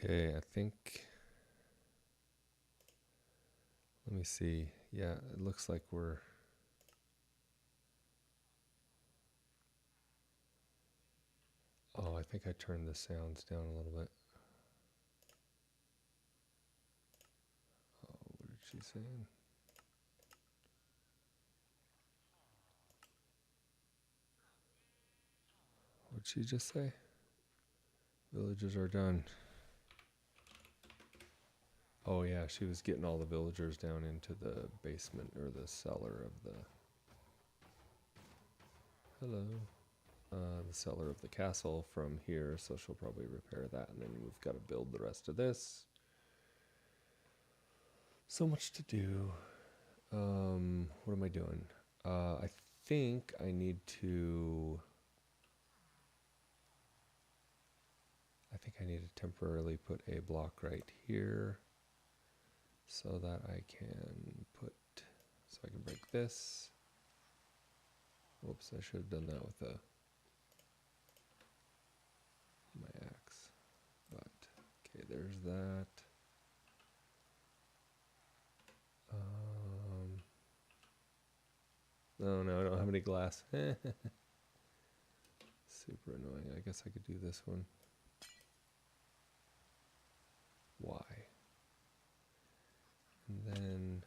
Okay, I think, let me see. Yeah, it looks like we're, oh, I think I turned the sounds down a little bit. Oh, what did she say? What'd she just say? Villagers are done. Oh yeah, she was getting all the villagers down into the basement or the cellar of the, hello, the cellar of the castle from here, so she'll probably repair that, and then we've got to build the rest of this. So much to do. What am I doing? I think I need to, temporarily put a block right here so that I can put, so I can break this. Whoops, I should have done that with my axe. But, okay, there's that. No, I don't have any glass. Super annoying. I guess I could do this one. Why? And then,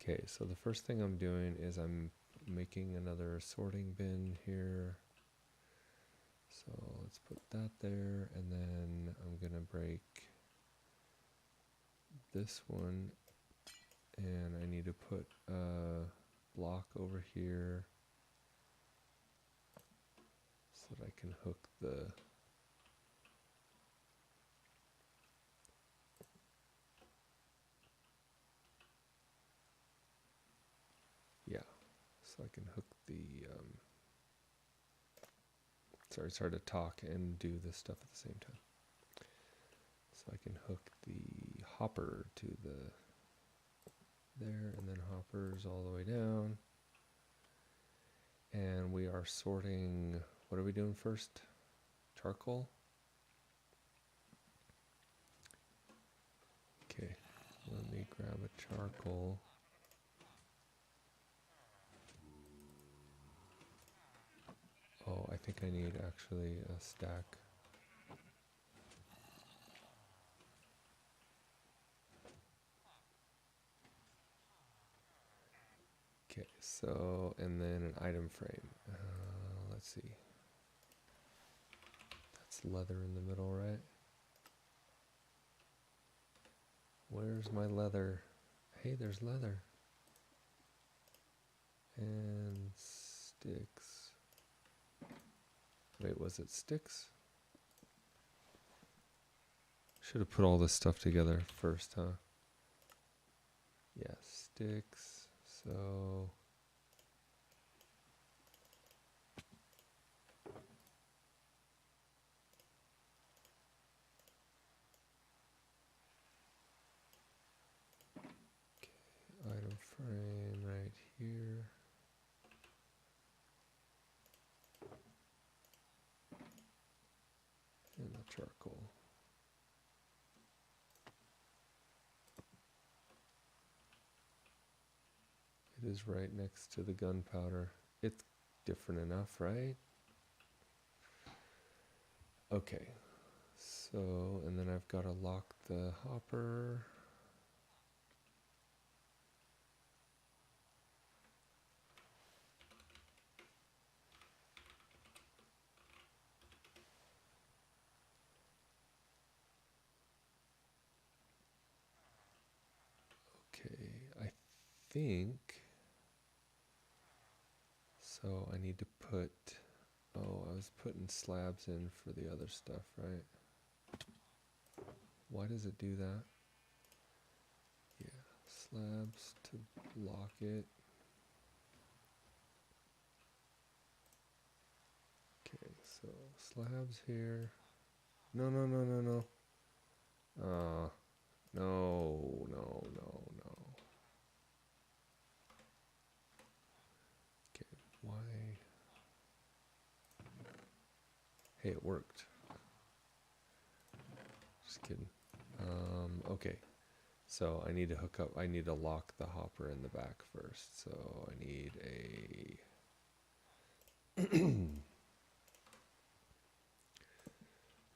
okay, so the first thing I'm doing is I'm making another sorting bin here. So let's put that there, and then I'm gonna break this one, and I need to put a block over here so that I can hook the, yeah, so I can hook the, sorry, it's hard to talk and do this stuff at the same time. So I can hook the hopper to the, there, and then hoppers all the way down. And we are sorting, what are we doing first? Charcoal? Okay, let me grab a charcoal. Oh, I think I need actually a stack. Okay, so, and then an item frame. Let's see. That's leather in the middle, right? Where's my leather? Hey, there's leather. And sticks. Wait, was it sticks? Should have put all this stuff together first, huh? Yeah, sticks. So, item frame right here. And the charcoal. It is right next to the gunpowder. It's different enough, right? Okay. So, and then I've got to lock the hopper. Okay, I think, so I need to put, oh, I was putting slabs in for the other stuff, right? Why does it do that? Yeah, slabs to lock it. Okay, so slabs here. No. No. Okay, why? Hey, it worked. Just kidding. Okay. So I need to hook up, I need to lock the hopper in the back first. So I need a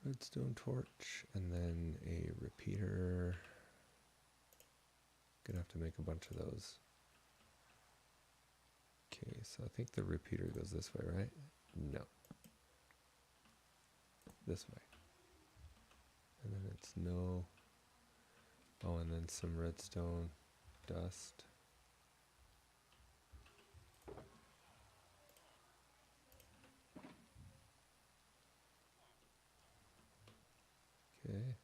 redstone torch and then a repeater. Gonna have to make a bunch of those. Okay, so I think the repeater goes this way, right? No. This way. And then it's no. Oh, and then some redstone dust. Okay.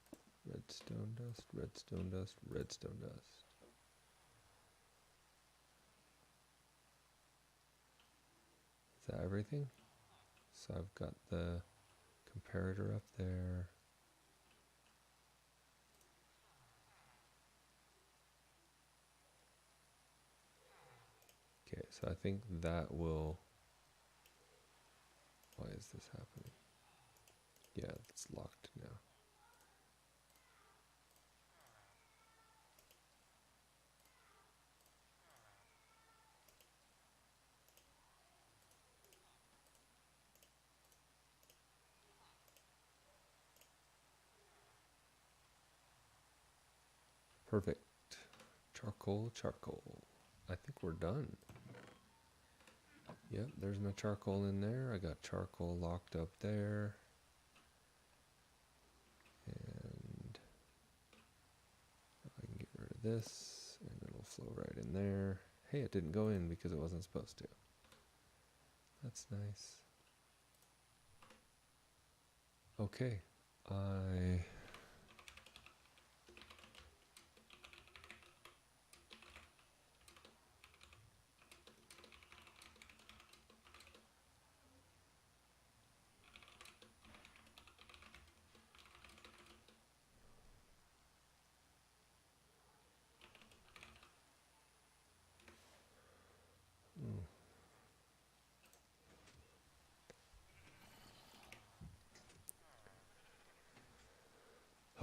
Redstone dust, redstone dust, redstone dust. Is that everything? So I've got the comparator up there. Okay, so I think that will... Why is this happening? Yeah, it's locked now. Perfect. Charcoal, charcoal. I think we're done. Yep, there's my charcoal in there. I got charcoal locked up there. And I can get rid of this, and it'll flow right in there. Hey, it didn't go in because it wasn't supposed to. That's nice. Okay,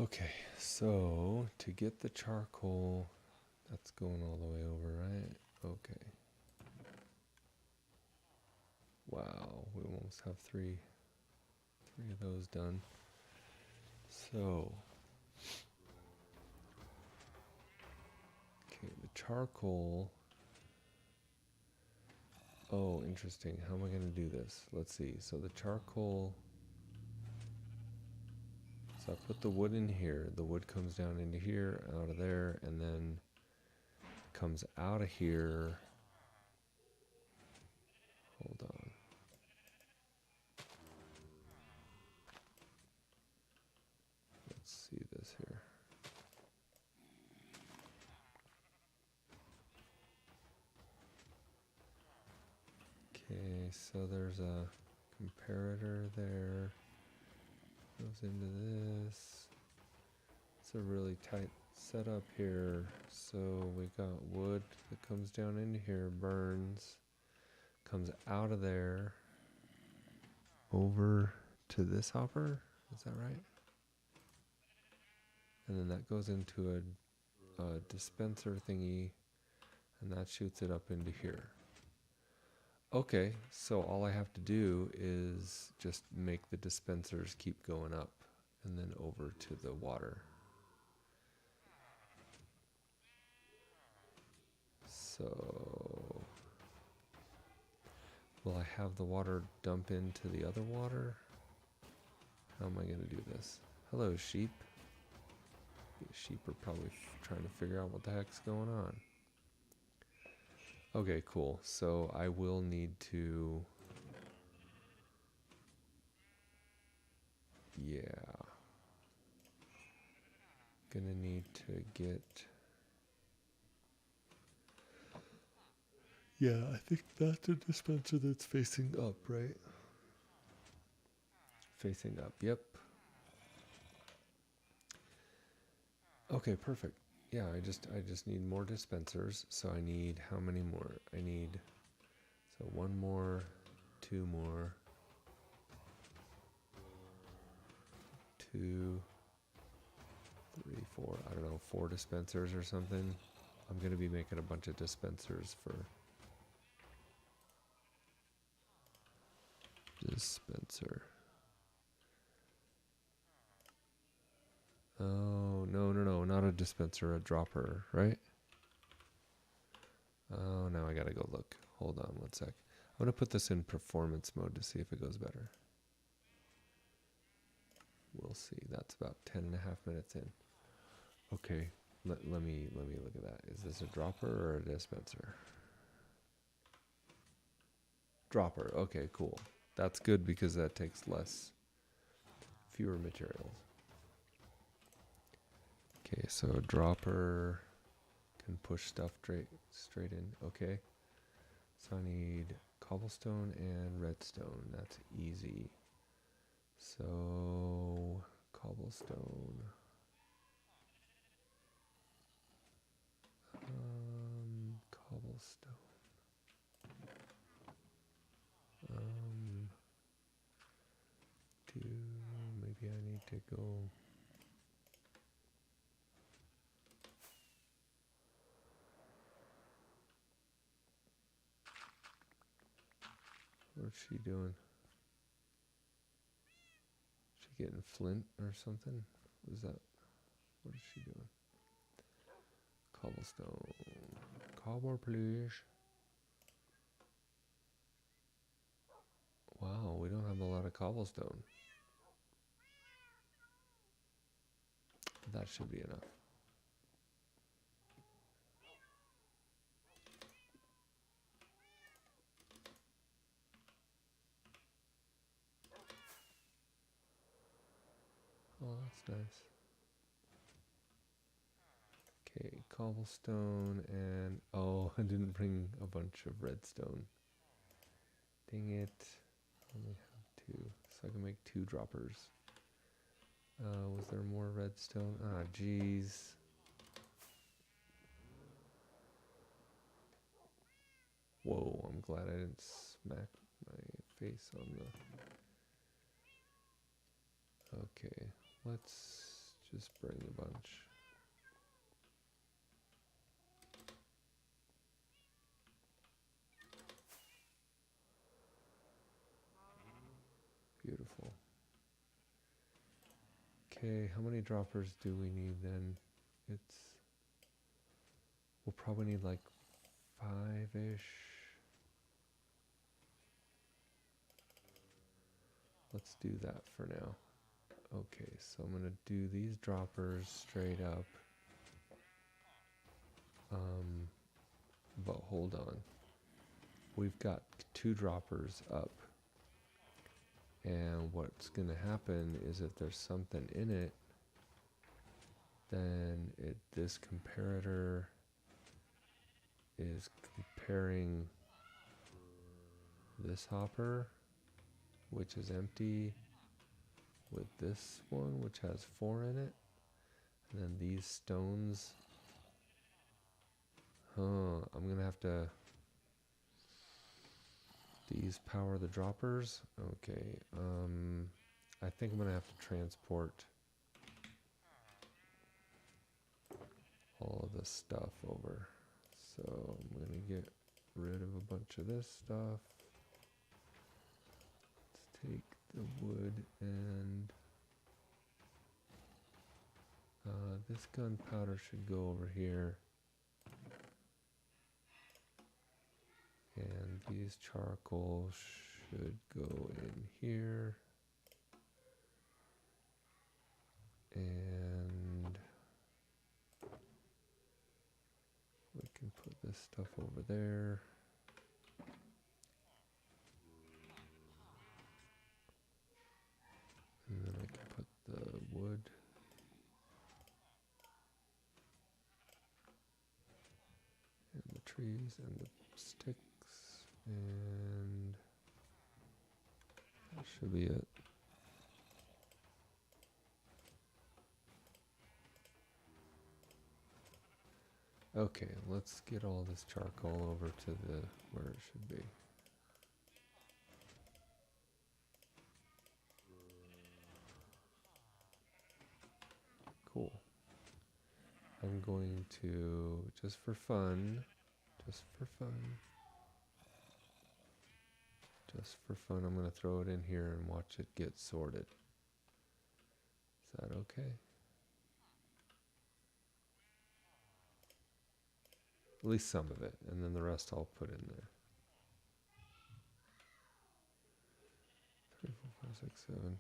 okay, so to get the charcoal, that's going all the way over, right? Okay. Wow, we almost have three of those done. So, okay, the charcoal. Oh, interesting. How am I going to do this? Let's see. So the charcoal. So I put the wood in here. The wood comes down into here, out of there, and then comes out of here. Hold on. Let's see this here. Okay, so there's a comparator there. Goes into this. It's a really tight setup here. So we got wood that comes down into here, burns, comes out of there, over to this hopper. Is that right? And then that goes into a dispenser thingy, and that shoots it up into here. Okay, so all I have to do is just make the dispensers keep going up and then over to the water. So, will I have the water dump into the other water? How am I going to do this? Hello, sheep. Sheep are probably trying to figure out what the heck's going on. Okay, cool. So I will need to... Yeah. Gonna need to get... Yeah, I think that's a dispenser that's facing up, right? Facing up, yep. Okay, perfect. Yeah, I just need more dispensers. So I need how many more? I need so one more, two more, two, for, I don't know, 4 dispensers or something. I'm going to be making a bunch of dispensers for dispenser. Oh, no, not a dispenser, a dropper, right? Oh, now I gotta go look. Hold on one sec. I'm gonna put this in performance mode to see if it goes better. We'll see. That's about 10.5 minutes in. Okay, let me look at that. Is this a dropper or a dispenser? Dropper. Okay, cool. That's good because that takes fewer materials. Okay, so a dropper can push stuff straight in. Okay. So I need cobblestone and redstone. That's easy. So cobblestone. Cobblestone. Maybe I need to go. What's she doing? She getting flint or something? What is that? What is she doing? Cobblestone. Cobble, please. Wow, we don't have a lot of cobblestone. That should be enough. Oh, that's nice. Okay, cobblestone and... Oh, I didn't bring a bunch of redstone. Dang it. I only have 2, so I can make 2 droppers. Was there more redstone? Ah, jeez. Whoa, I'm glad I didn't smack my face on the... Okay, let's just bring a bunch. Beautiful. Okay, how many droppers do we need then? We'll probably need like 5-ish. Let's do that for now. Okay, so I'm gonna do these droppers straight up. But hold on. We've got 2 droppers up. And what's gonna happen is if there's something in it, then this comparator is comparing this hopper, which is empty, with this one, which has 4 in it. And then these stones. I'm gonna have to... These power the droppers. Okay, I think I'm gonna have to transport all of this stuff over. So I'm gonna get rid of a bunch of this stuff. Let's take the wood and this gunpowder should go over here. And these charcoal should go in here. And we can put this stuff over there. And then I can put the wood. And the trees and the sticks. And that should be it. Okay, let's get all this charcoal over to where it should be. Cool. I'm going to, just for fun, I'm going to throw it in here and watch it get sorted. Is that okay? At least some of it, and then the rest I'll put in there. 3, 4, 5, 6, 7.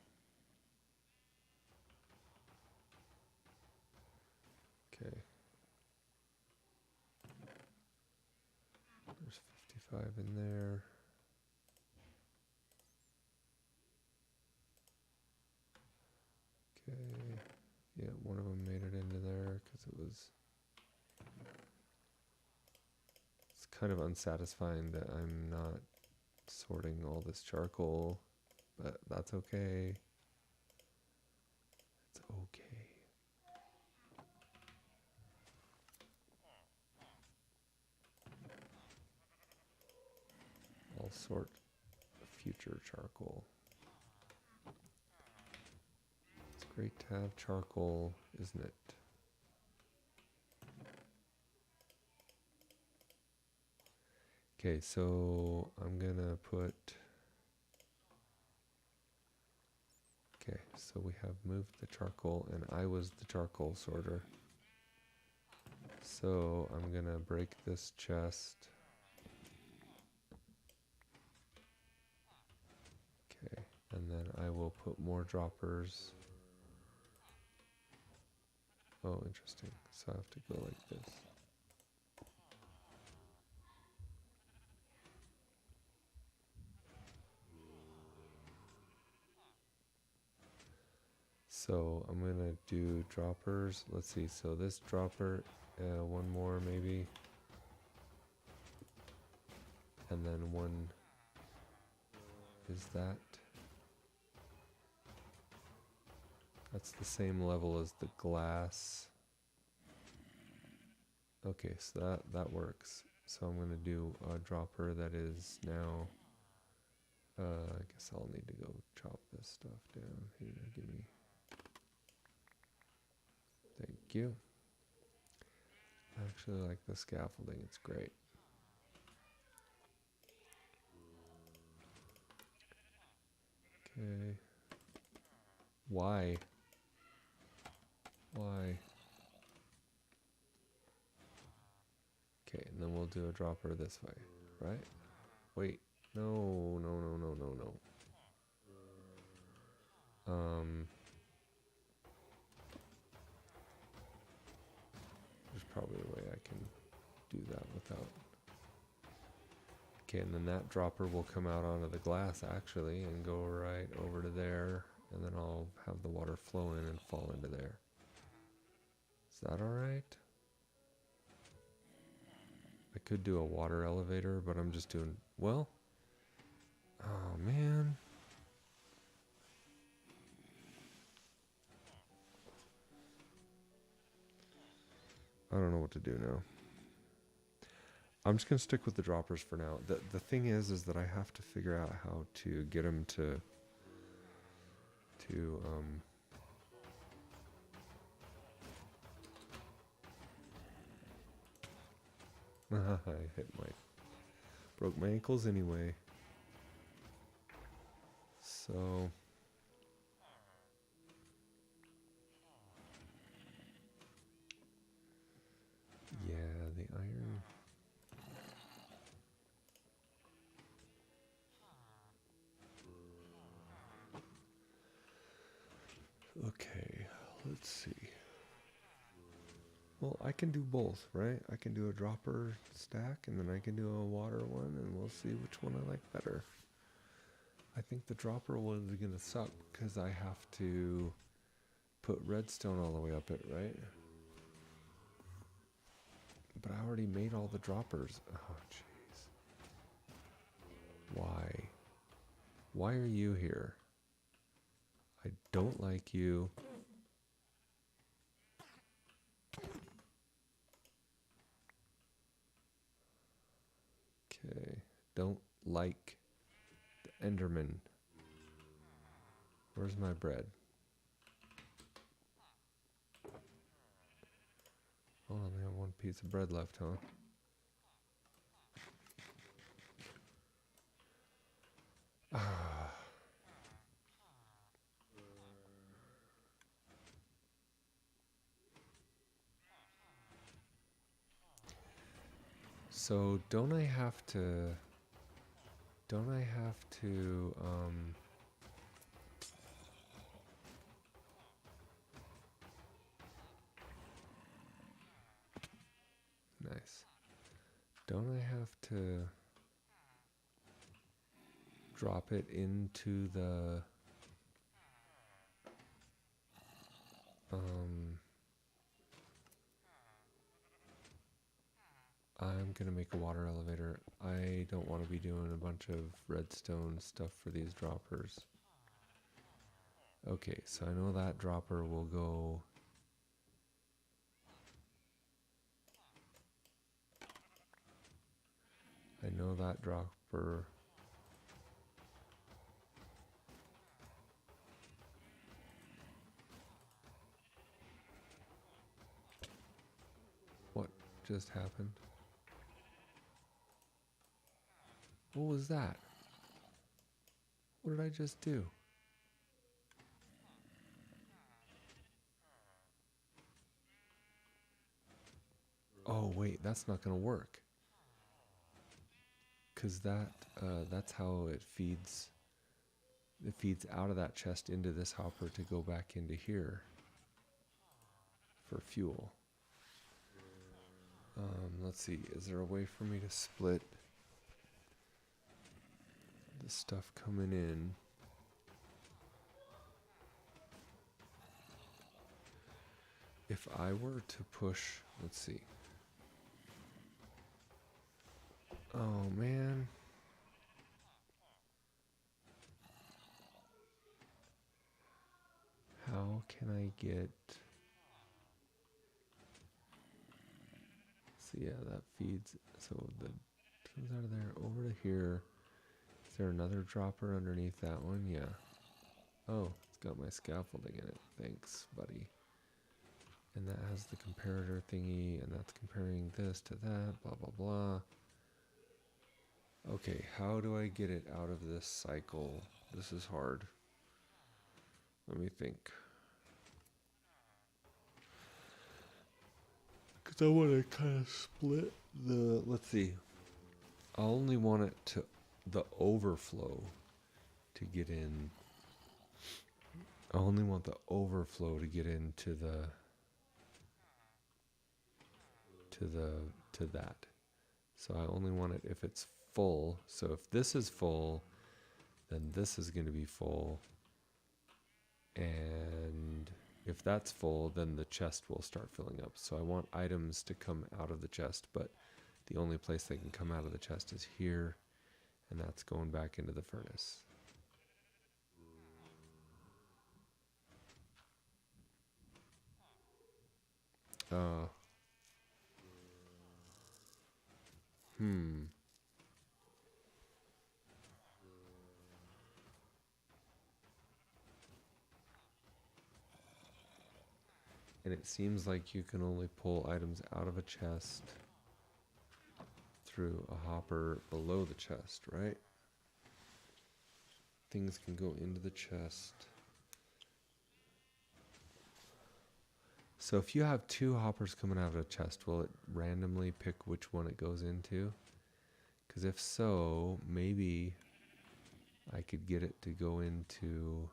Okay. There's 55 in there. Okay. Yeah, one of them made it into there because it was... It's kind of unsatisfying that I'm not sorting all this charcoal, but that's okay. It's okay. I'll sort future charcoal. It's great to have charcoal, isn't it? Okay, so I'm gonna put... Okay, so we have moved the charcoal, and I was the charcoal sorter. So I'm gonna break this chest. Okay, and then I will put more droppers. Oh, interesting. So I have to go like this. So I'm gonna do droppers. Let's see, so this dropper, one more maybe. And then one is that. That's the same level as the glass. Okay, so that works. So I'm gonna do a dropper that is now, I guess I'll need to go chop this stuff down here. Give me, thank you. I actually like the scaffolding, it's great. Okay. Why? Why? Okay, and then we'll do a dropper this way, right? Wait, no. There's probably a way I can do that without. Okay, and then that dropper will come out onto the glass actually and go right over to there, and then I'll have the water flow in and fall into there. Is that alright? I could do a water elevator, but I'm just doing, well, oh man. I don't know what to do now. I'm just gonna stick with the droppers for now. The thing is that I have to figure out how to get them to I broke my ankles anyway. So yeah, the iron. Okay, let's see. Well, I can do both, right? I can do a dropper stack, and then I can do a water one, and we'll see which one I like better. I think the dropper one is gonna suck because I have to put redstone all the way up it, right? But I already made all the droppers. Oh, jeez. Why? Why are you here? I don't like you. Okay. Don't like the Enderman. Where's my bread? Oh, I only have one piece of bread left, huh? So don't I have to nice. Don't I have to drop it into the I'm gonna make a water elevator. I don't want to be doing a bunch of redstone stuff for these droppers. Okay, so I know that dropper will go. I know that dropper. What just happened? What was that? What did I just do? Oh wait, that's not gonna work. Cause that's how it feeds. It feeds out of that chest into this hopper to go back into here for fuel. Let's see, is there a way for me to split the stuff coming in? If I were to push, let's see. Oh man. How can I get... So yeah, that feeds, so the comes out of there over to here. Is there another dropper underneath that one? Yeah. Oh, it's got my scaffolding in it. Thanks, buddy. And that has the comparator thingy, and that's comparing this to that, blah, blah, blah. Okay, how do I get it out of this cycle? This is hard. Let me think. Because I want to kind of split the, let's see. I only want it to, the overflow to get in. I only want the overflow to get into to that. So I only want it if it's full. So if this is full, then this is going to be full. And if that's full, then the chest will start filling up. So I want items to come out of the chest, but the only place they can come out of the chest is here, and that's going back into the furnace. And it seems like you can only pull items out of a chest through a hopper below the chest, right? Things can go into the chest. So if you have two hoppers coming out of a chest, will it randomly pick which one it goes into? Because if so, maybe I could get it to go into...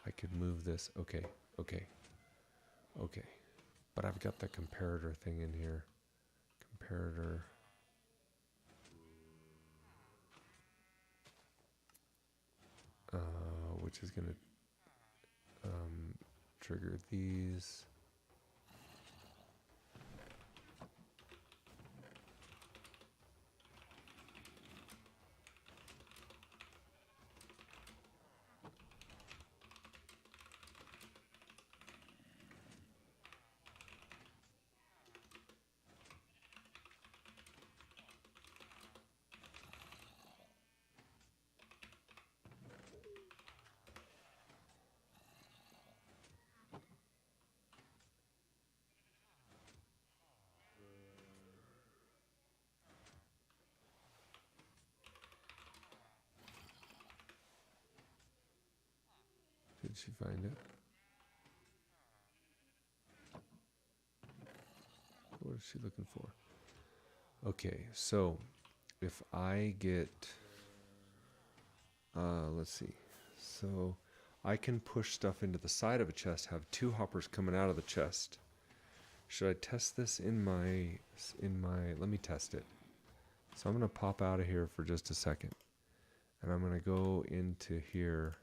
I could move this. Okay. But I've got the comparator thing in here. Comparator. Which is going to trigger these. Did she find it? What is she looking for? Okay, so if I get, let's see. So I can push stuff into the side of a chest, have two hoppers coming out of the chest. Should I test this in my, let me test it. So I'm going to pop out of here for just a second. And I'm going to go into here.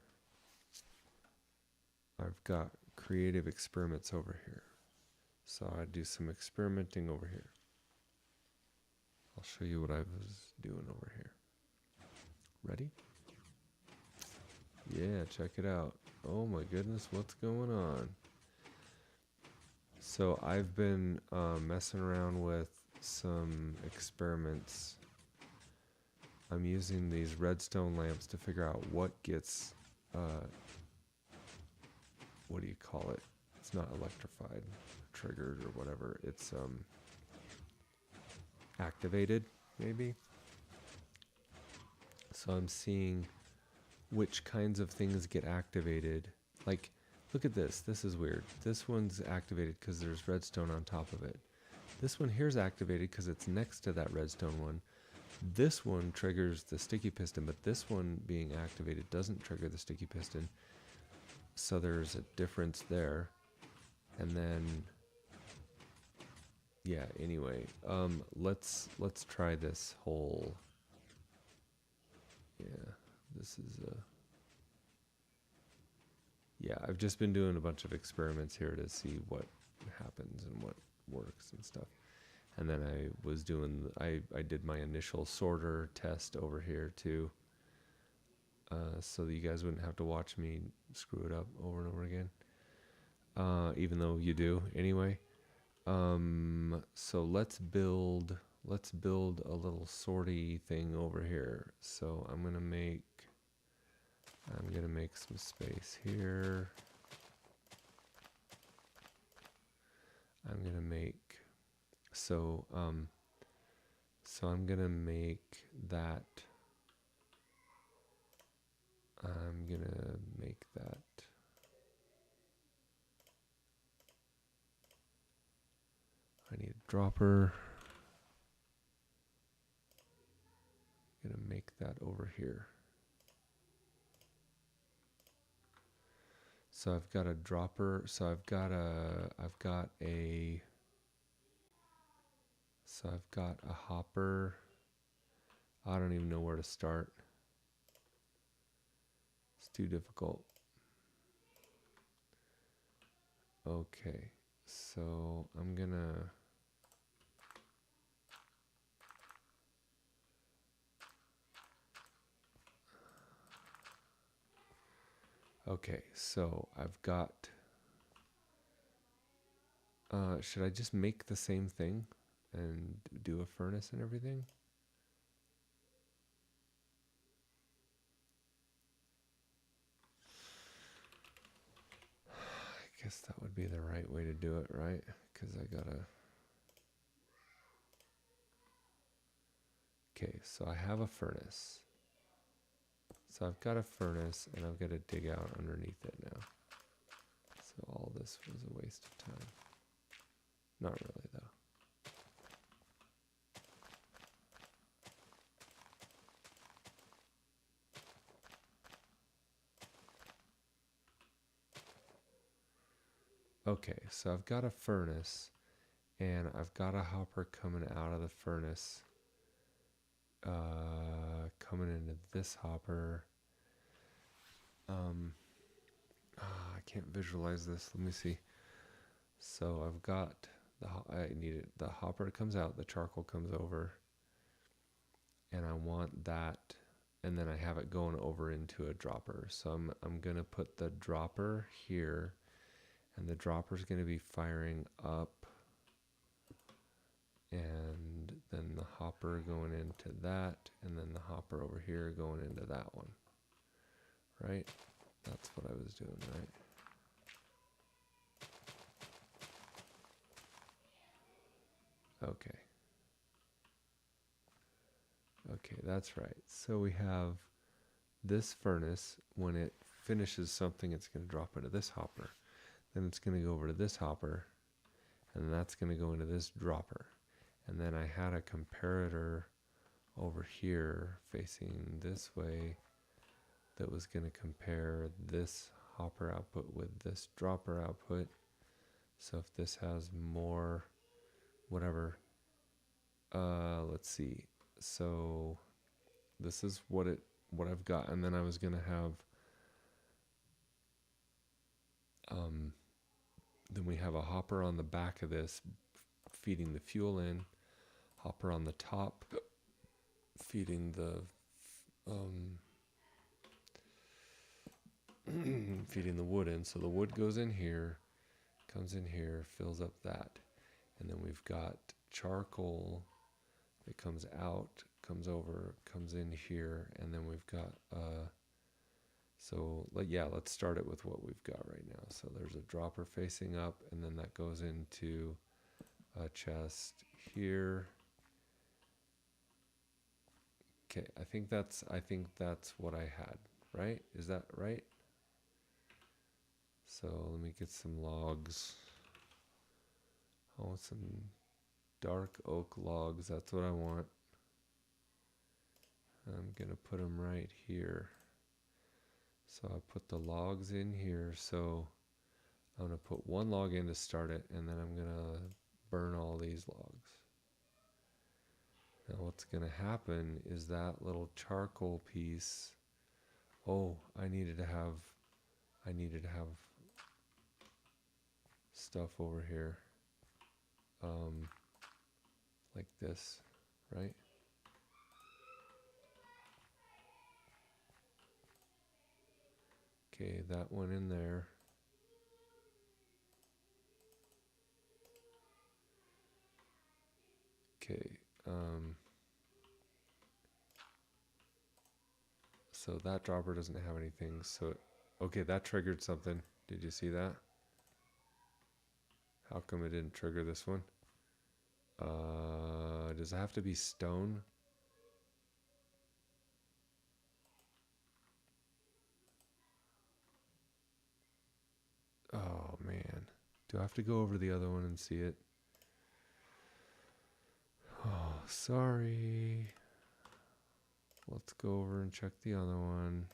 I've got creative experiments over here. So I do some experimenting over here. I'll show you what I was doing over here. Ready? Yeah, check it out. Oh my goodness, what's going on? So I've been messing around with some experiments. I'm using these redstone lamps to figure out what gets, what do you call it? It's not electrified, triggered, or whatever. It's activated, maybe. So I'm seeing which kinds of things get activated. Like, look at this. This is weird. This one's activated because there's redstone on top of it. This one here's activated because it's next to that redstone one. This one triggers the sticky piston, but this one being activated doesn't trigger the sticky piston. So there's a difference there. And then, yeah, anyway, let's try this whole, yeah, this is yeah, I've just been doing a bunch of experiments here to see what happens and what works and stuff. And then I was doing, I did my initial sorter test over here too, so that you guys wouldn't have to watch me screw it up over and over again, even though you do anyway. So let's build a little sorty thing over here. So I'm gonna make some space here. I'm gonna make so I'm gonna make that. I'm gonna make that. I need a dropper. I'm gonna make that over here. So I've got a dropper. So I've got a hopper. I don't even know where to start. It's too difficult. Okay, so I'm gonna okay, so I've got should I just make the same thing and do a furnace and everything? I guess that would be the right way to do it, right? Because I gotta... Okay, so I have a furnace. So I've got a furnace, and I've got to dig out underneath it now. So all this was a waste of time. Not really, though. Okay, so I've got a furnace, and I've got a hopper coming out of the furnace, coming into this hopper. I can't visualize this. Let me see. So I've got the hopper comes out, the charcoal comes over, and I want that, and then I have it going over into a dropper. So I'm gonna put the dropper here, and the dropper's gonna be firing up, and then the hopper going into that, and then the hopper over here going into that one. Right? That's what I was doing, right? Okay. Okay, that's right. So we have this furnace, when it finishes something, it's going to drop into this hopper. Then it's going to go over to this hopper, and that's going to go into this dropper. And then I had a comparator over here facing this way that was going to compare this hopper output with this dropper output. So if this has more, whatever, let's see. So this is what I've got, and then I was gonna have, then we have a hopper on the back of this feeding the fuel in, hopper on the top feeding the feeding the wood in. So the wood goes in here, comes in here, fills up that, and then we've got charcoal that comes out, comes over, comes in here, and then we've got let's start it with what we've got right now. So there's a dropper facing up, and then that goes into a chest here. Okay, I think that's what I had, right? Is that right? So let me get some logs. I want some dark oak logs. That's what I want. I'm gonna put them right here. So I put the logs in here. So I'm gonna put one log in to start it, and then I'm gonna burn all these logs. Now what's gonna happen is that little charcoal piece. Oh, I needed to have stuff over here, like this, right? Okay, that went in there. Okay, so that dropper doesn't have anything. So, okay, that triggered something. Did you see that? How come it didn't trigger this one? Does it have to be stone? Oh man, do I have to go over the other one and see it? Oh, sorry. Let's go over and check the other one.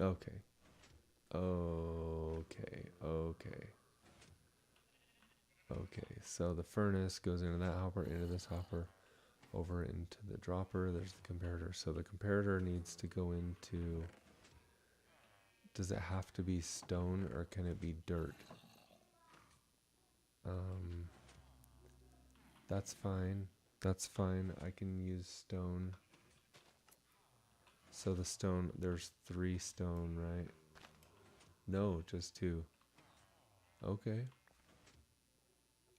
Okay. Okay, so the furnace goes into that hopper, into this hopper, over into the dropper. There's the comparator. So the comparator needs to go into... Does it have to be stone or can it be dirt? That's fine. That's fine. I can use stone. So the stone, there's 3 stone, right? No, just 2. Okay.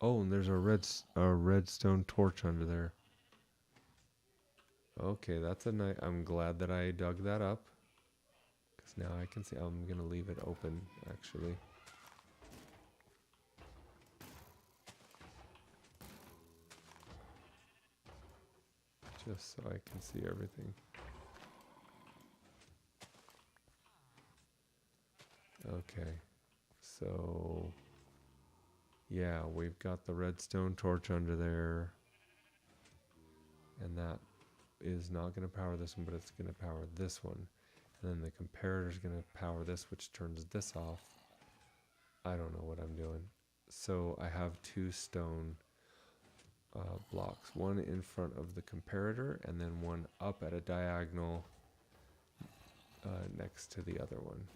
Oh, and there's a redstone torch under there. Okay, that's a nice. I'm glad that I dug that up, because now I can see. I'm gonna leave it open, actually. Just so I can see everything. Okay, so yeah, we've got the redstone torch under there, and that is not going to power this one, but it's going to power this one, and then the comparator is going to power this, which turns this off. I don't know what I'm doing. So I have 2 stone blocks, one in front of the comparator, and then one up at a diagonal next to the other one.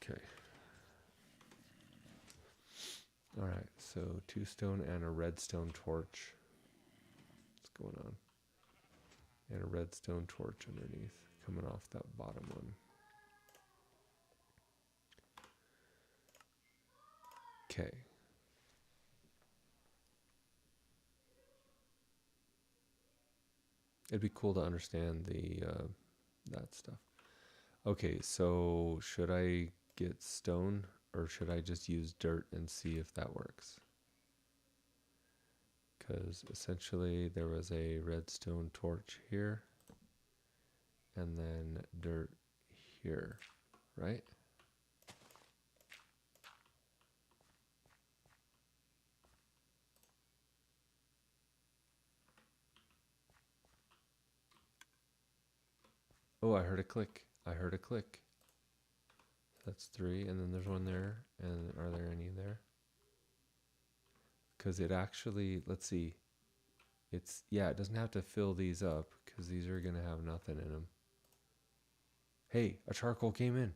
Okay. All right, so 2 stone and a redstone torch. What's going on? And a redstone torch underneath. coming off that bottom one. Okay. It'd be cool to understand the that stuff. Okay, so should I get stone or should I just use dirt and see if that works? Because essentially there was a redstone torch here and then dirt here, right? Oh, I heard a click. I heard a click. That's 3, and then there's one there. And are there any there? Because it actually, let's see. It's, yeah, it doesn't have to fill these up because these are going to have nothing in them. Hey, a charcoal came in.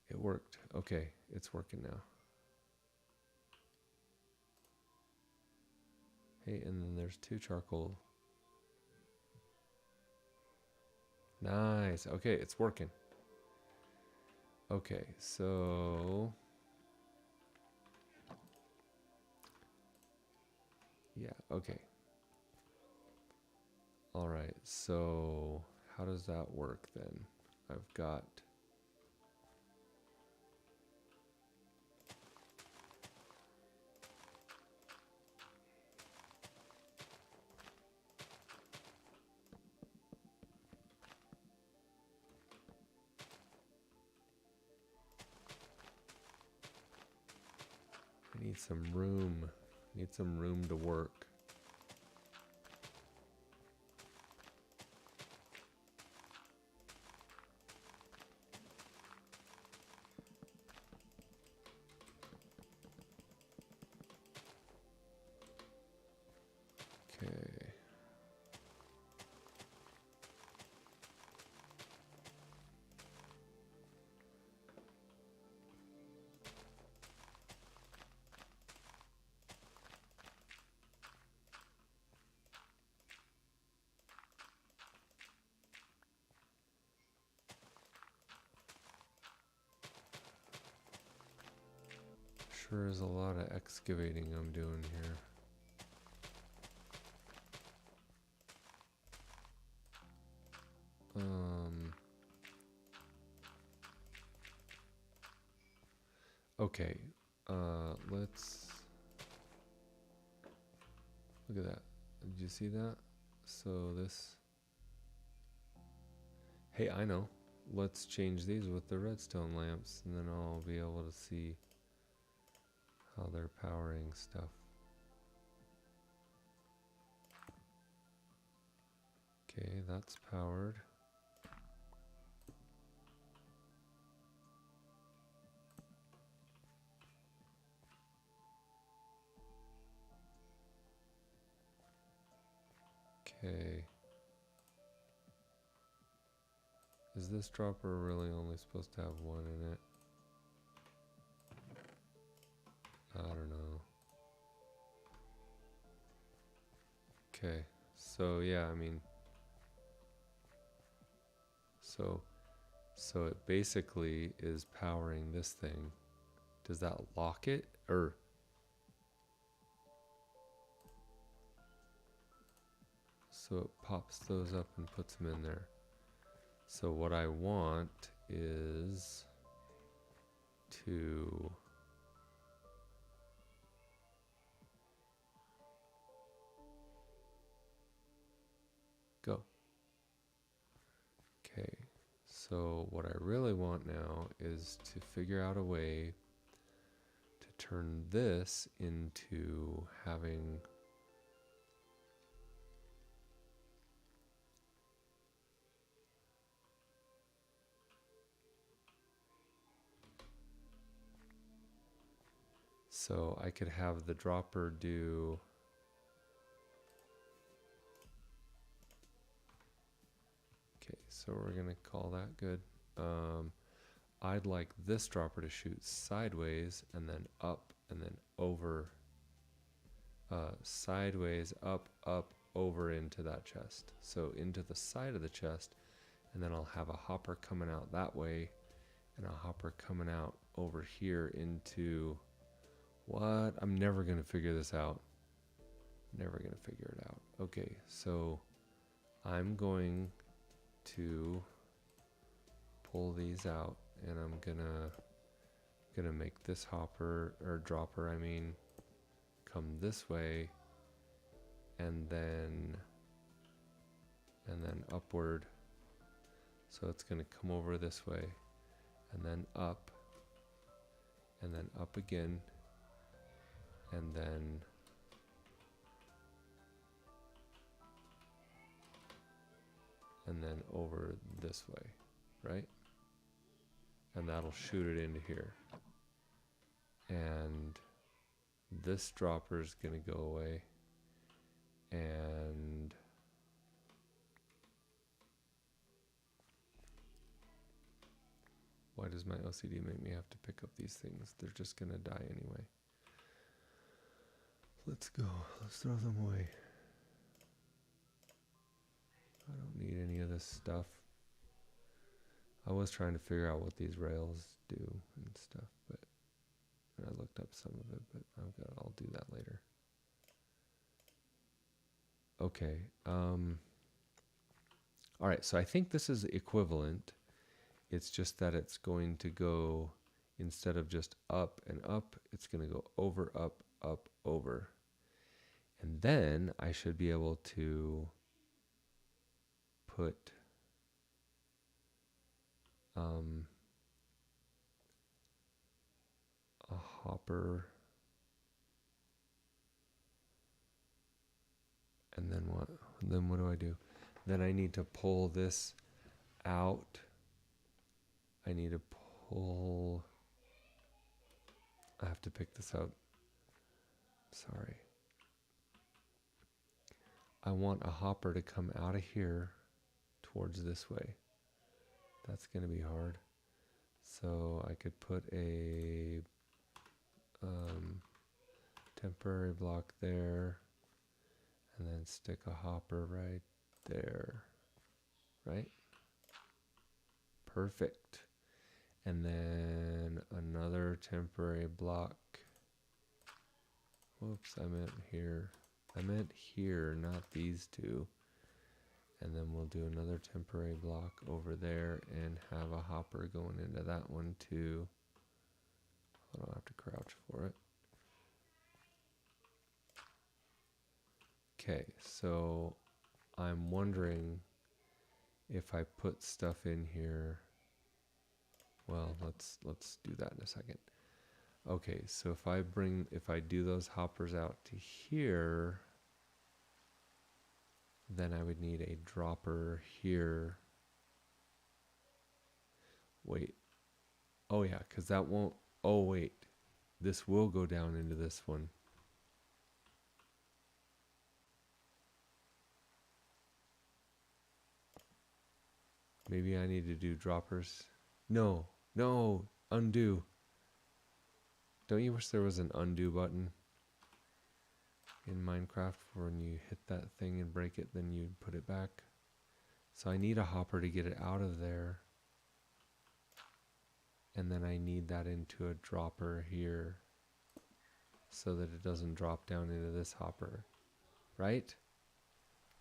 It worked. Okay, it's working now. Hey, and then there's 2 charcoal. Nice. Okay, it's working. Okay, so yeah, okay. All right, so how does that work then? I've got I need some room. Need some room to work. Okay. Sure is a lot of excavating I'm doing here. Okay, let's look at that. Did you see that? So this, hey, I know. Let's change these with the redstone lamps, and then I'll be able to see how they're powering stuff. Okay, that's powered. Okay. Is this dropper really only supposed to have 1 in it? I don't know. Okay, so yeah, I mean, so it basically is powering this thing. Does that lock it, or? So it pops those up and puts them in there. So what I want is to go. Okay, so what I really want now is to figure out a way to turn this into having so I could have the dropper do okay, so we're gonna call that good. I'd like this dropper to shoot sideways and then up and then over, sideways, up, over into that chest. So into the side of the chest, and then I'll have a hopper coming out that way and a hopper coming out over here into what? I'm never going to figure this out. Never going to figure it out. Okay, so I'm going to pull these out, and I'm gonna make this hopper or dropper, I mean, come this way, and then upward. So it's gonna come over this way, and then up again, and then over this way, right? And that'll shoot it into here. And this dropper is going to go away. And why does my OCD make me have to pick up these things? They're just going to die anyway. Let's go. Let's throw them away. I don't need any of this stuff. I was trying to figure out what these rails do and stuff, but I looked up some of it, but I'll do that later. Okay. All right, so I think this is equivalent. It's just that it's going to go, instead of just up and up, it's going to go over, up, up, over. And then I should be able to put a hopper, and then what? Then what do I do? Then I need to pull this out. I need to pull. I have to pick this out. Sorry. I want a hopper to come out of here towards this way. That's going to be hard. So I could put a temporary block there, and then stick a hopper right there, right? Perfect. And then another temporary block. Whoops, I meant here. I meant here, not these two. And then we'll do another temporary block over there and have a hopper going into that one too. I don't have to crouch for it. Okay, so I'm wondering if I put stuff in here. Well, let's do that in a second. Okay, so if I do those hoppers out to here, then I would need a dropper here. Wait. Oh yeah, because that won't, oh wait. This will go down into this one. Maybe I need to do droppers. No, undo. Don't you wish there was an undo button in Minecraft for when you hit that thing and break it, then you put it back? So I need a hopper to get it out of there. And then I need that into a dropper here so that it doesn't drop down into this hopper, right?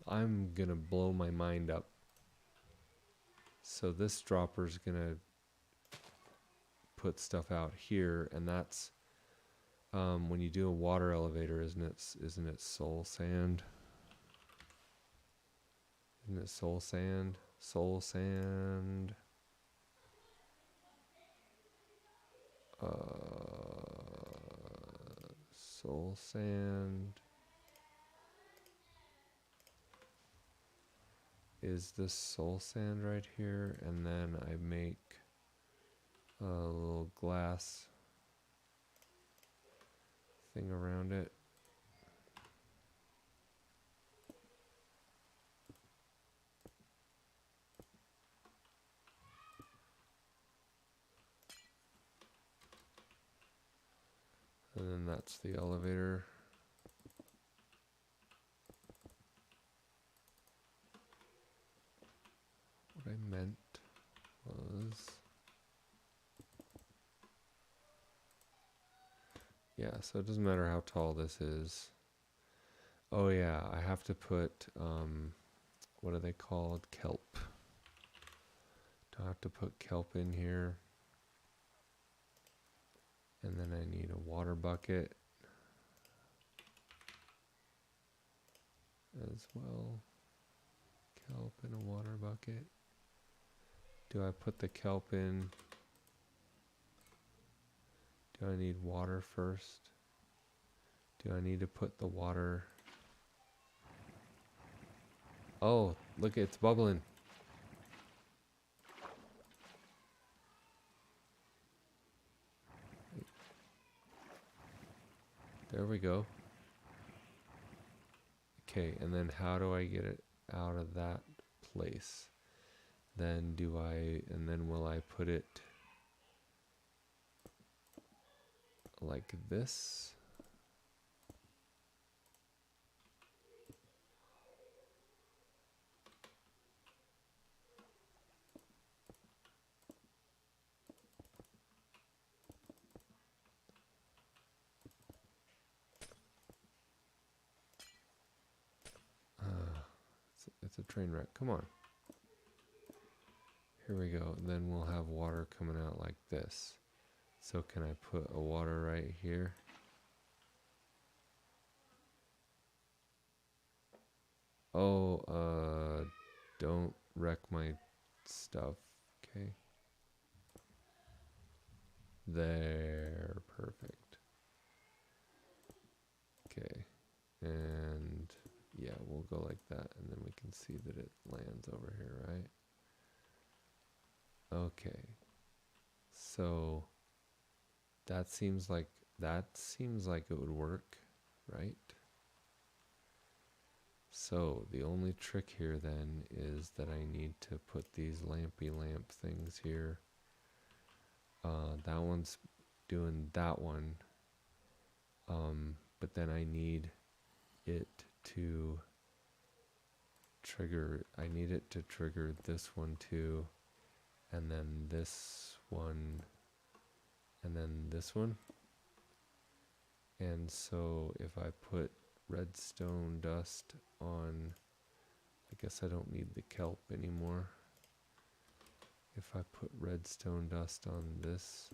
I'm gonna blow my mind up. So this dropper's gonna put stuff out here, and that's when you do a water elevator, isn't it soul sand? Isn't it soul sand? Soul sand. Soul sand is this soul sand right here, and then I make a little glass thing around it. And then that's the elevator. What I meant was, yeah, so it doesn't matter how tall this is. Oh yeah, I have to put, what are they called? Kelp. Do I have to put kelp in here? And then I need a water bucket as well. Kelp in a water bucket. Do I put the kelp in? Do I need water first? Do I need to put the water? Oh, look, it's bubbling. There we go. Okay, and then how do I get it out of that place? Then and then will I put it like this? It's a train wreck. Come on. Here we go. And then we'll have water coming out like this. So can I put a water right here? Oh, don't wreck my stuff. Okay. There, perfect. Okay. And yeah, we'll go like that, and then we can see that it lands over here, right? Okay. So that seems like it would work, right? So the only trick here then is that I need to put these lampy lamp things here. That one's doing that one. But then I need it to trigger this one too, and then this one, and then this one. And so if I put redstone dust on, I guess I don't need the kelp anymore. If I put redstone dust on this,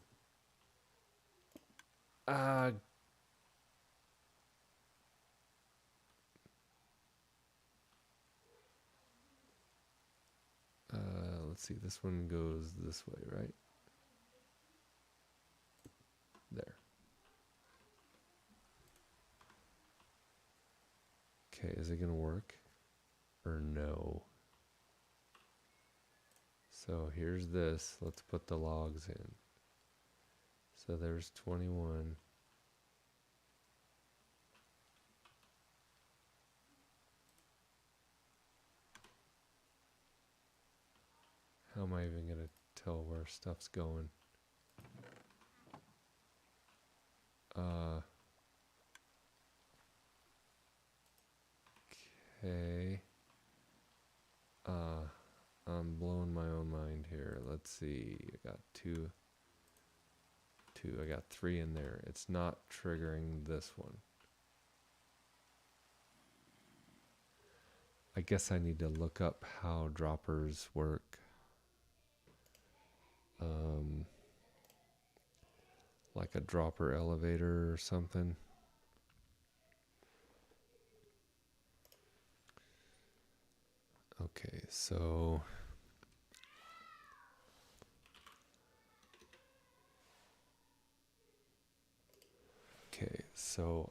let's see, this one goes this way, right? There. Okay, is it gonna work or no? So here's this, let's put the logs in. So there's 21. How am I even gonna tell where stuff's going? Okay. I'm blowing my own mind here. Let's see. I got two. I got 3 in there. It's not triggering this one. I guess I need to look up how droppers work. Like a dropper elevator or something. Okay, so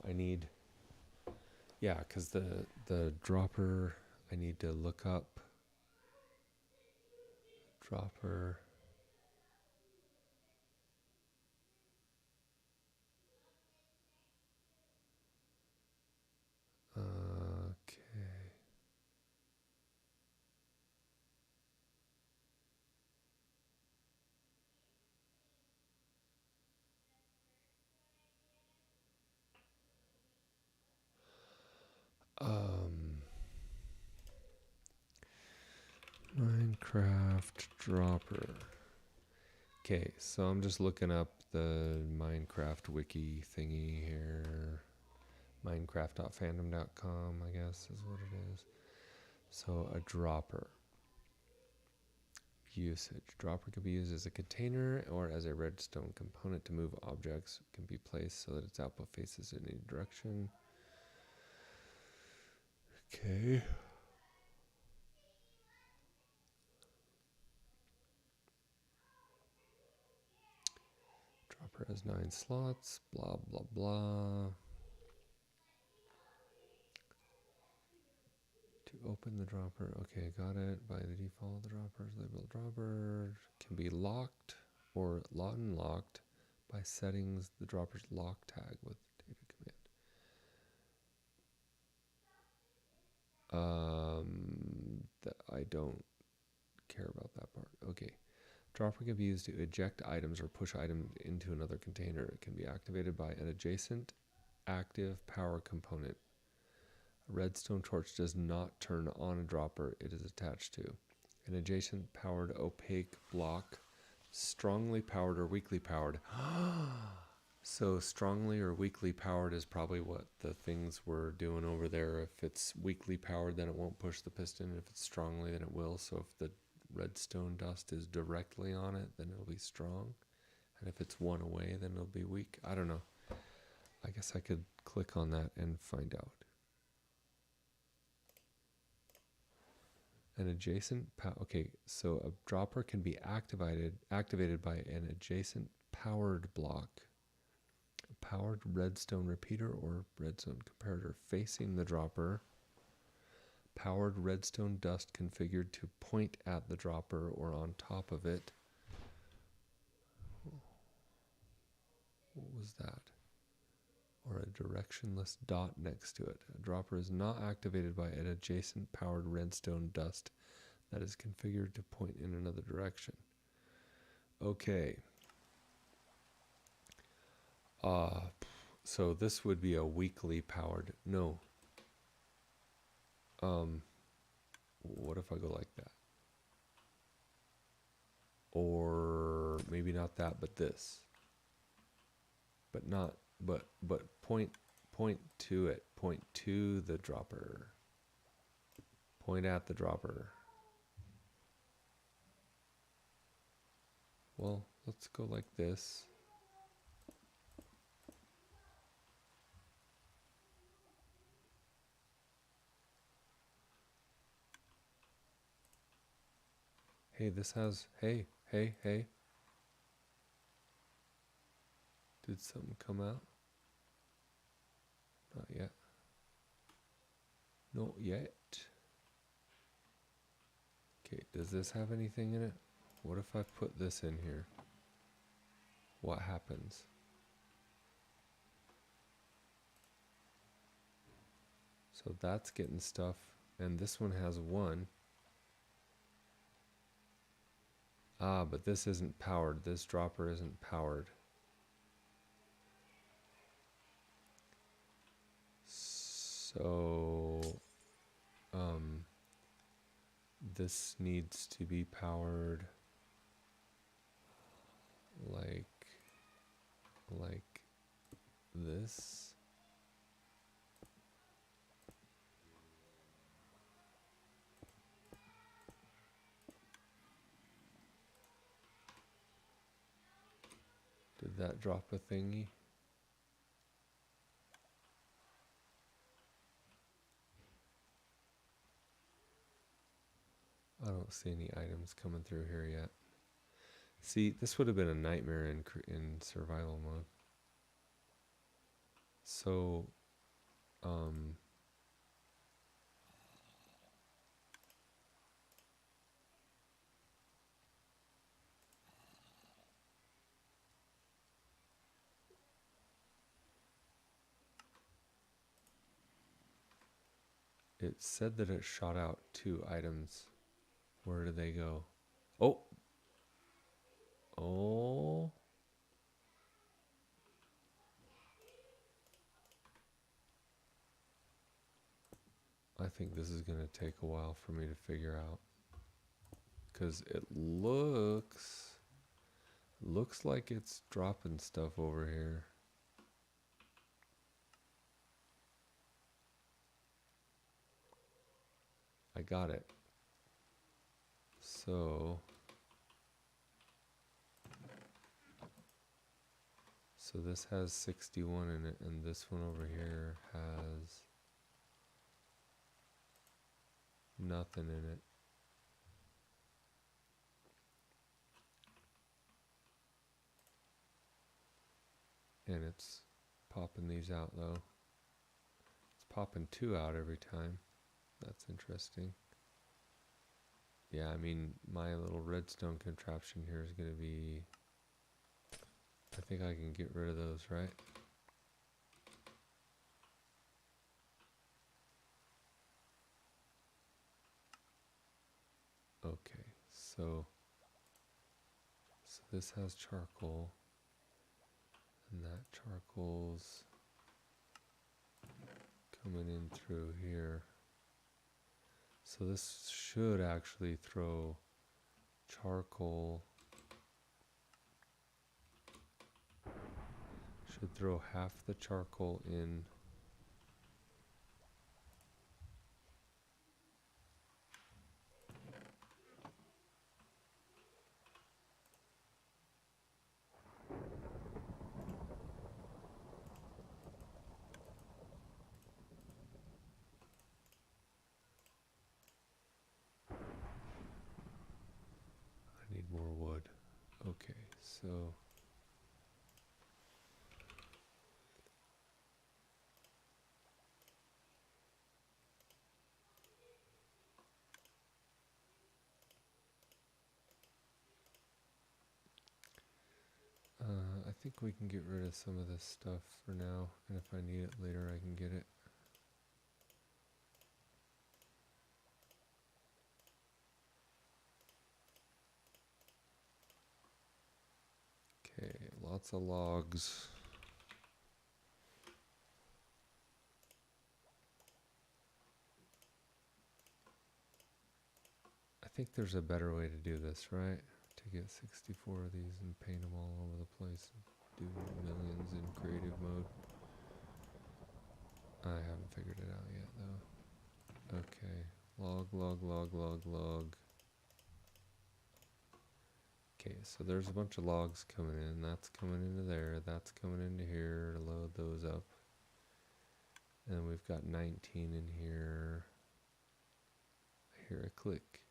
I need, yeah, because the dropper, I need to look up dropper. Okay. Minecraft dropper. Okay, so I'm just looking up the Minecraft wiki thingy here. Minecraft.fandom.com, I guess is what it is. So a dropper. Usage. Dropper can be used as a container or as a redstone component to move objects. It can be placed so that its output faces in any direction. Okay. Dropper has 9 slots. Blah, blah, blah. To open the dropper. Okay, got it. By the default, the dropper is labeled dropper. Can be locked or unlocked by settings the dropper's lock tag with data command. I don't care about that part. Okay. Dropper can be used to eject items or push items into another container. It can be activated by an adjacent active power component. A redstone torch does not turn on a dropper it is attached to. An adjacent powered opaque block, strongly powered or weakly powered. So strongly or weakly powered is probably what the things we're doing over there. If it's weakly powered, then it won't push the piston. If it's strongly, then it will. So if the redstone dust is directly on it, then it'll be strong. And if it's one away, then it'll be weak. I don't know. I guess I could click on that and find out. An adjacent okay, so a dropper can be activated by an adjacent powered block, a powered redstone repeater or redstone comparator facing the dropper, powered redstone dust configured to point at the dropper or on top of it. What was that? Or a directionless dot next to it. A dropper is not activated by an adjacent powered redstone dust that is configured to point in another direction. Okay. So this would be a weakly powered. No. What if I go like that? Or maybe not that, but this. But not. But point to it. Point to the dropper. Point at the dropper. Well, let's go like this. Hey, this has, hey. Did something come out? Not yet. Not yet. Okay, does this have anything in it? What if I put this in here? What happens? So that's getting stuff, and this one has 1. But this isn't powered. This dropper isn't powered. So, this needs to be powered like this. Did that drop a thingy? I don't see any items coming through here yet. See, this would have been a nightmare in survival mode. So, it said that it shot out 2 items. Where did they go? Oh! Oh! I think this is going to take a while for me to figure out. because it looks like it's dropping stuff over here. I got it. So this has 61 in it, and this one over here has nothing in it. And it's popping these out though. It's popping 2 out every time. That's interesting. Yeah, I mean, my little redstone contraption here is going to be... I think I can get rid of those, right? Okay, so this has charcoal, and that charcoal's coming in through here. So this should actually throw charcoal, should throw half the charcoal in. I need more wood. Okay, so I think we can get rid of some of this stuff for now, and if I need it later, I can get it. Okay, lots of logs. I think there's a better way to do this, right? To get 64 of these and paint them all over the place and do millions in creative mode. I haven't figured it out yet though. Okay, log, log, log, log, log. Okay, so there's a bunch of logs coming in. That's coming into there. That's coming into here to load those up. And we've got 19 in here. I hear a click.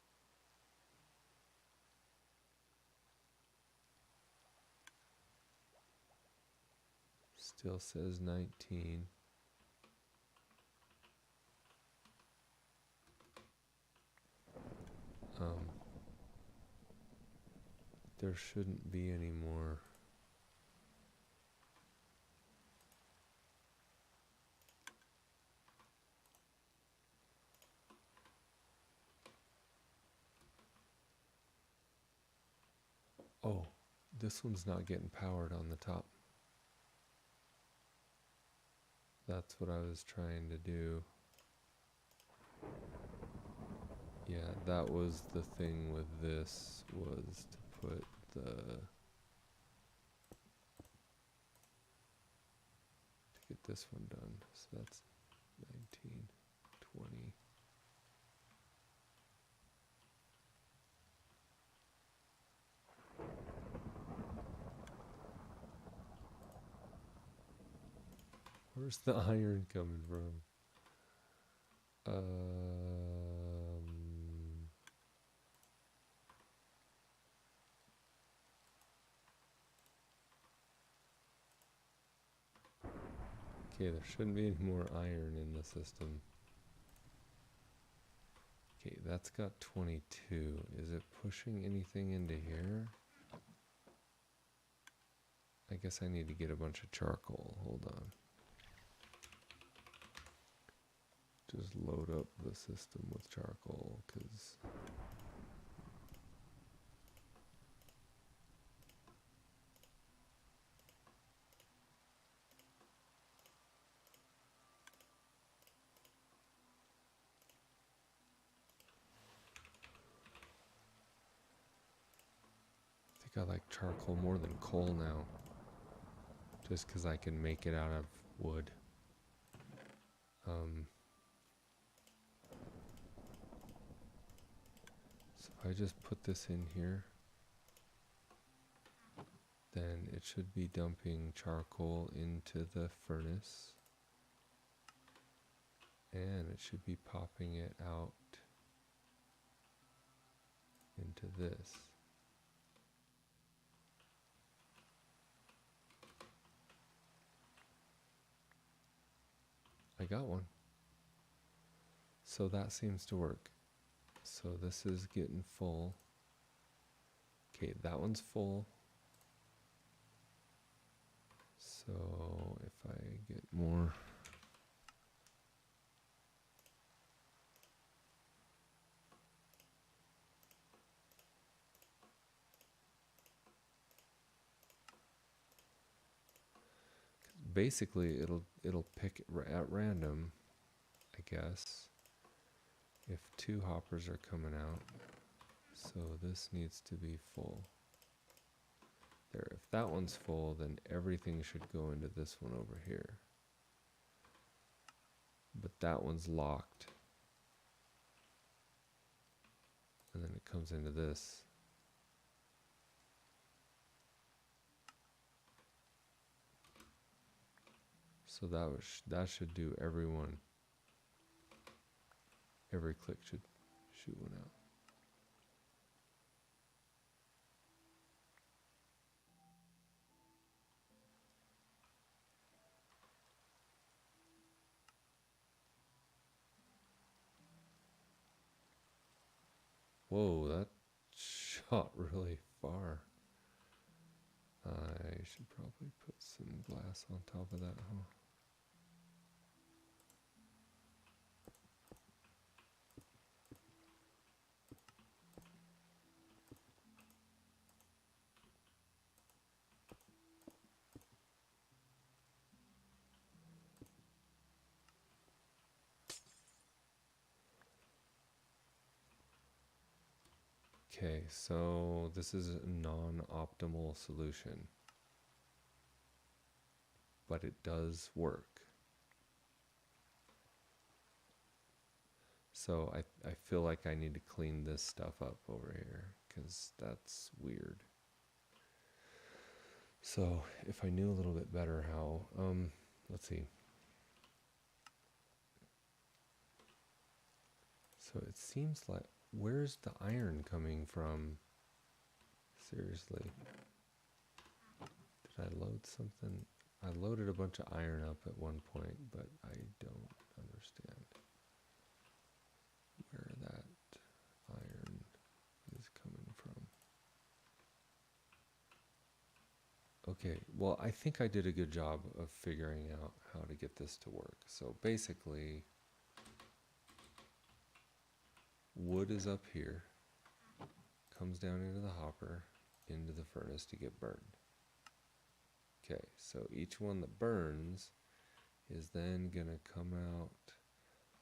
Still says 19. There shouldn't be any more. Oh, this one's not getting powered on the top. That's what I was trying to do. Yeah, that was the thing with this, was to put to get this one done. So that's 19, 20. Where's the iron coming from? Okay, there shouldn't be any more iron in the system. Okay, that's got 22. Is it pushing anything into here? I guess I need to get a bunch of charcoal. Hold on. Just load up the system with charcoal, because I like charcoal more than coal now, just because I can make it out of wood. So if I just put this in here, then it should be dumping charcoal into the furnace, and it should be popping it out into this. I got one. So that seems to work. So this is getting full. Okay, that one's full. So if I get more, basically it'll pick at random, I guess, if two hoppers are coming out. So this needs to be full. There, if that one's full, then everything should go into this one over here. But that one's locked. And then it comes into this. So that should do every one. Every click should shoot one out. Whoa, that shot really far. I should probably put some glass on top of that, huh? Okay, so this is a non-optimal solution, but it does work. So I feel like I need to clean this stuff up over here, because that's weird. So if I knew a little bit better how, let's see. So it seems like, where's the iron coming from? Seriously. Did I load something? I loaded a bunch of iron up at one point, but I don't understand where that iron is coming from. Okay, well, I think I did a good job of figuring out how to get this to work. So basically, wood is up here, comes down into the hopper, into the furnace to get burned. Okay, so each one that burns is then going to come out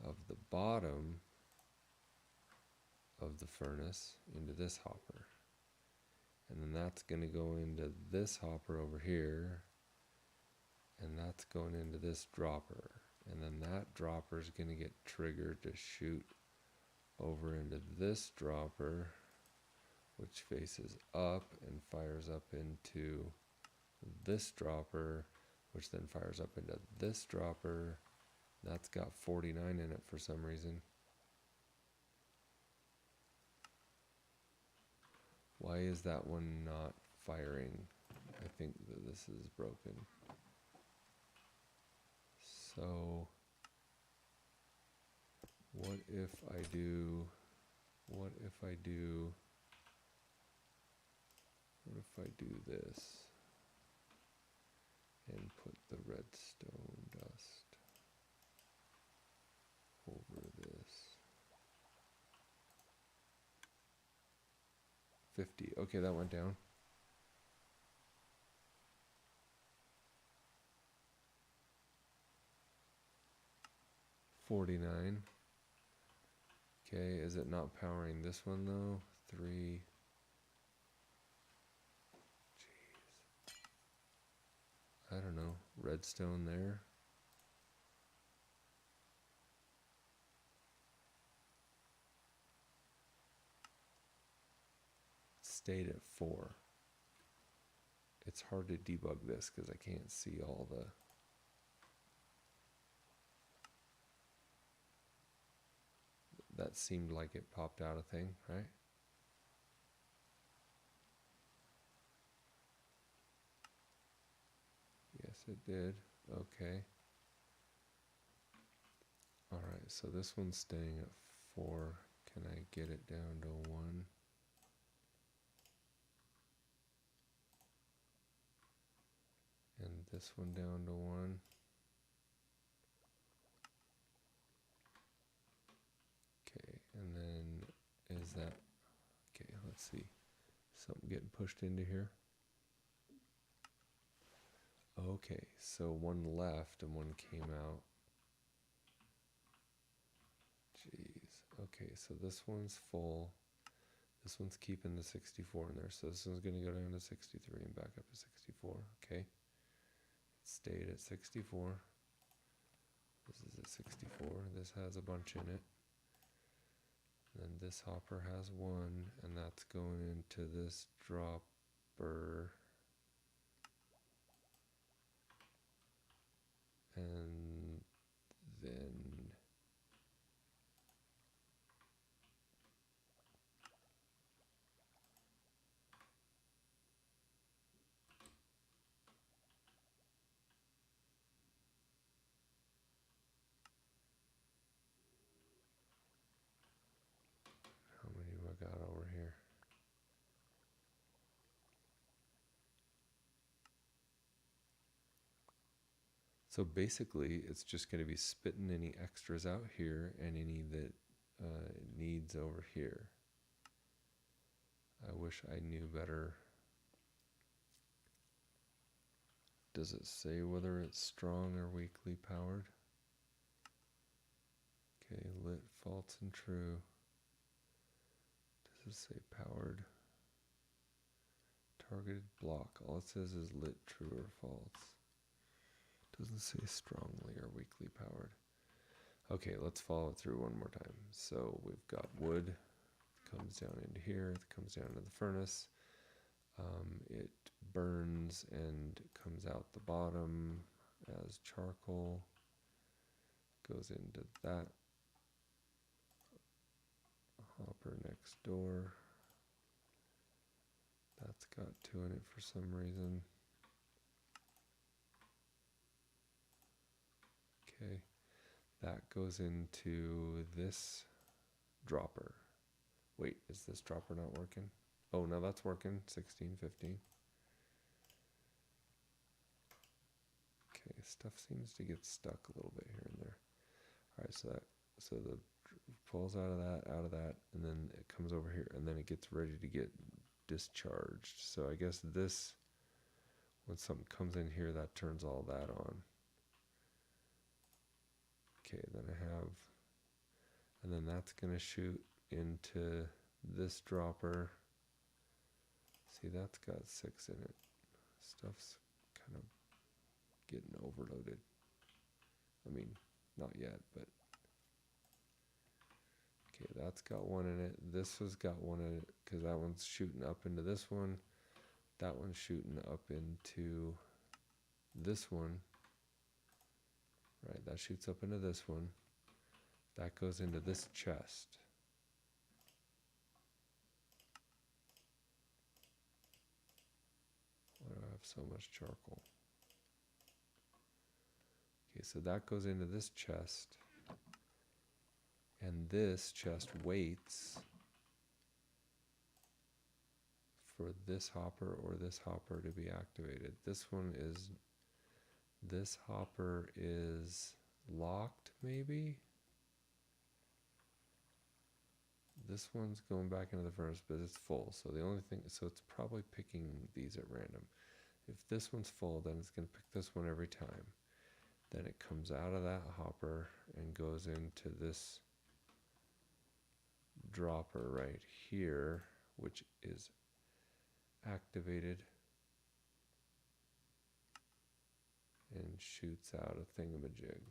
of the bottom of the furnace into this hopper. And then that's going to go into this hopper over here, and that's going into this dropper. And then that dropper is going to get triggered to shoot over into this dropper, which faces up and fires up into this dropper, which then fires up into this dropper. That's got 49 in it for some reason. Why is that one not firing? I think that this is broken. So what if I do this and put the redstone dust over this? 50. Okay, that went down. $49. Okay, is it not powering this one though? 3. I don't know, redstone there. Stayed at 4. It's hard to debug this because I can't see all the... That seemed like it popped out a thing, right? Yes, it did. Okay. Alright, so this one's staying at 4. Can I get it down to 1? And this one down to 1. Okay, and then is that... Okay, let's see. Something getting pushed into here. Okay, so one left and one came out. Jeez. Okay, so this one's full. This one's keeping the 64 in there. So this one's going to go down to 63 and back up to 64. Okay. It stayed at 64. This is at 64. This has a bunch in it. Then this hopper has 1, and that's going into this dropper. And then how many do I got over here? So basically, it's just going to be spitting any extras out here and any that it needs over here. I wish I knew better. Does it say whether it's strong or weakly powered? Okay, lit, false, and true. Does it say powered? Targeted block. All it says is lit, true, or false. Doesn't say strongly or weakly powered. Okay, let's follow it through one more time. So we've got wood, comes down into here, it comes down to the furnace. It burns and comes out the bottom as charcoal. Goes into that hopper next door. That's got 2 in it for some reason. Okay, that goes into this dropper. Wait, is this dropper not working? Oh, no, that's working. 16, 15. Okay, stuff seems to get stuck a little bit here and there. All right, so the pulls out of that, and then it comes over here, and then it gets ready to get discharged. So I guess this, when something comes in here, that turns all that on. Okay, then I have, and then that's gonna shoot into this dropper. See, that's got 6 in it. Stuff's kind of getting overloaded. I mean, not yet, but okay, that's got 1 in it. This has got 1 in it because that one's shooting up into this one. That one's shooting up into this one. Right, that shoots up into this one. That goes into this chest. Why do I have so much charcoal? Okay, so that goes into this chest. And this chest waits for this hopper or this hopper to be activated. This hopper is locked, maybe? This one's going back into the furnace, but it's full. So the only thing, so it's probably picking these at random. If this one's full, then it's going to pick this one every time. Then it comes out of that hopper and goes into this dropper right here, which is activated. and shoots out a thingamajig.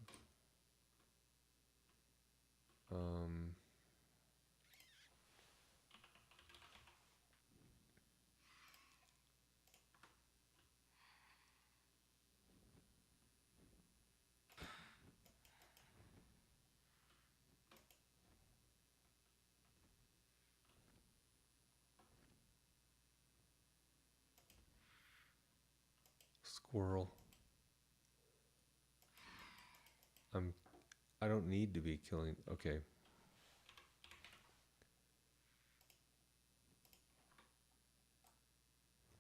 Squirrel. I don't need to be killing. Okay.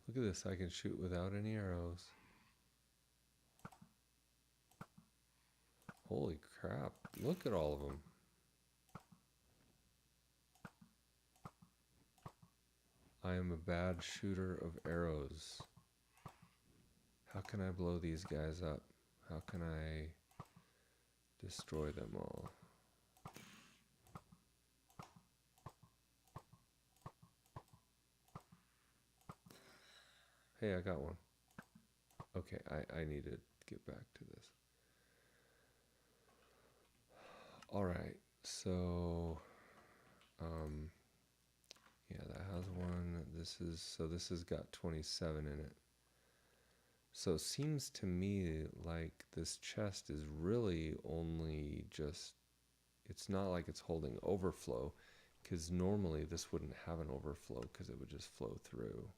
Look at this. I can shoot without any arrows. Holy crap. Look at all of them. I am a bad shooter of arrows. How can I blow these guys up? How can I destroy them all? Hey, I got one. Okay, I need to get back to this. All right, so, yeah, that has one. This has got 27 in it. So it seems to me like this chest is really only just, it's not like it's holding overflow, because normally this wouldn't have an overflow because it would just flow through.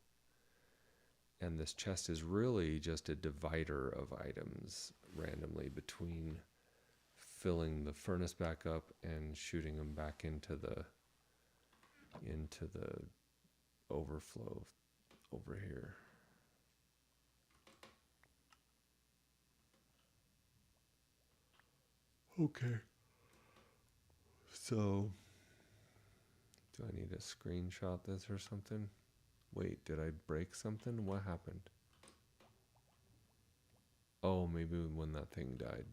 And this chest is really just a divider of items randomly between filling the furnace back up and shooting them back into the overflow over here. Okay. So, do I need to screenshot this or something? Wait, did I break something? What happened? Oh, maybe when that thing died.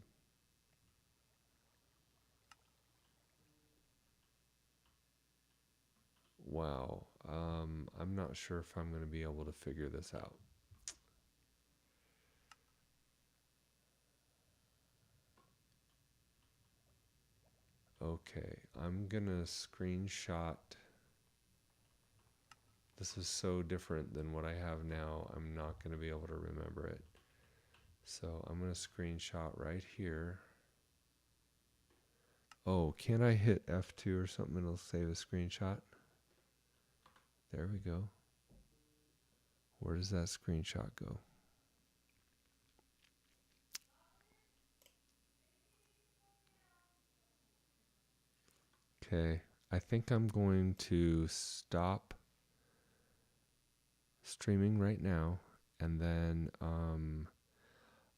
Wow. I'm not sure if I'm going to be able to figure this out. Okay, I'm going to screenshot. This is so different than what I have now. I'm not going to be able to remember it. So I'm going to screenshot right here. Oh, can't I hit F2 or something? It'll save a screenshot. There we go. Where does that screenshot go? Okay, I think I'm going to stop streaming right now, and then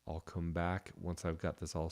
I'll come back once I've got this all